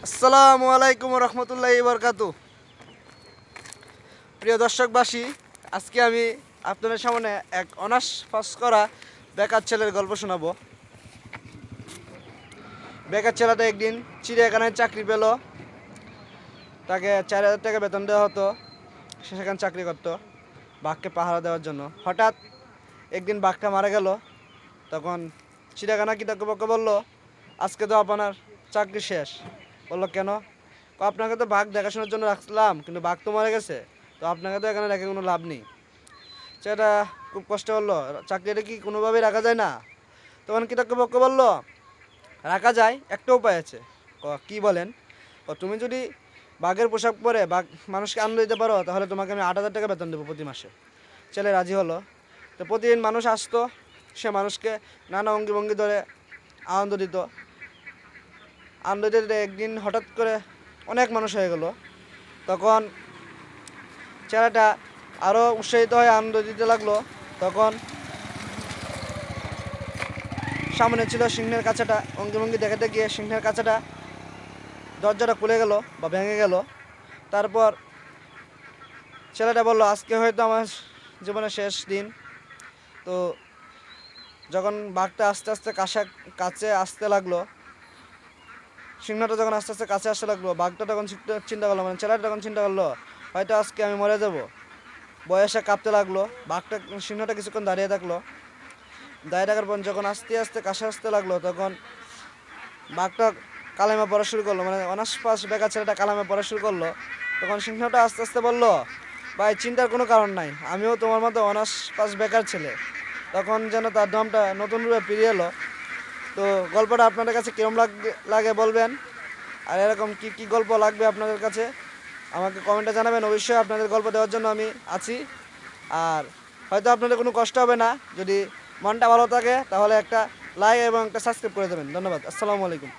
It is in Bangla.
আসসালামু আলাইকুম রহমতুল্লাহি বরকাতু। প্রিয় দর্শকবাসী, আজকে আমি আপনাদের সামনে এক অনার্স পাস করা বেকার ছেলের গল্প শোনাবো। বেকার ছেলেটা একদিন চিড়িয়াখানায় চাকরি পেল। তাকে 4,000 টাকা বেতন দেওয়া হতো। সে সেখানে চাকরি করতো বাঘকে পাহারা দেওয়ার জন্য। হঠাৎ একদিন বাঘটা মারা গেল। তখন চিড়িয়াখানা কর্তৃপক্ষ বলল, আজকে তো আপনার চাকরি শেষ। বললো, কেন? আপনাকে তো বাঘ দেখাশোনার জন্য রাখলাম, কিন্তু বাঘ তো মারা গেছে, তো আপনাকে তো এখানে রেখে কোনো লাভ নেই। সেটা খুব কষ্ট হলো, চাকরিটা কি কোনোভাবেই রাখা যায় না? তখন কর্তৃপক্ষ বলল, রাখা যায়, একটা উপায় আছে। কি বলেন? তুমি যদি বাঘের পোশাক পরে বাঘ মানুষকে আনন্দ দিতে পারো, তাহলে তোমাকে আমি 8,000 টাকা বেতন দেবো প্রতি মাসে। ছেলে রাজি হলো। তো প্রতিদিন মানুষ আসতো, সে মানুষকে নানা অঙ্গি ভঙ্গি ধরে আনন্দ দিত। আনন্দ দিতে একদিন হঠাৎ করে অনেক মানুষ হয়ে গেল। তখন ছেলেটা আরও উৎসাহিত হয়ে আনন্দ দিতে লাগলো। তখন সামনে ছিল সিংহের কাছাটা। অঙ্গিভঙ্গি দেখাতে গিয়ে সিংহের কাছাটা দরজাটা খুলে গেল বা ভেঙে গেল। তারপর ছেলেটা বলল, আজকে হয়তো আমার জীবনের শেষ দিন। তো যখন বাঘটা আস্তে আস্তে কাছে আসতে লাগলো, সিংহটা যখন আস্তে আস্তে কাছে আসতে লাগলো, বাঘটা তখন চিন্তা করলো, মানে ছেলেটা তখন চিন্তা করলো, হয়তো আজকে আমি মরে যাব। বয়সে কাঁপতে লাগলো। সিংহটা কিছুক্ষণ দাঁড়িয়ে থাকলো। দাঁড়িয়ে থাকার পর যখন আস্তে আস্তে কাছে আসতে লাগলো, তখন বাঘটা কালেমা পড়া শুরু করলো, মানে অনার্স পাস বেকার ছেলেটা কালেমা পড়া শুরু করলো। তখন সিংহটা আস্তে আস্তে বলল, ভাই, চিন্তার কোনো কারণ নাই, আমিও তোমার মতো অনার্স পাস বেকার ছেলে। তখন যেন তার দমটা নতুন রূপে ফিরে এলো। তো গল্পটা আপনাদের কাছে কীরকম লাগে বলবেন। আর এরকম কি কি গল্প লাগবে আপনাদের কাছে আমাকে কমেন্টে জানাবেন। অবশ্যই আপনাদের গল্প দেওয়ার জন্য আমি আছি। আর হয়তো আপনাদের কোনো কষ্ট হবে না। যদি মনটা ভালো থাকে তাহলে একটা লাইক এবং একটা সাবস্ক্রাইব করে দেবেন। ধন্যবাদ। আসসালামু আলাইকুম।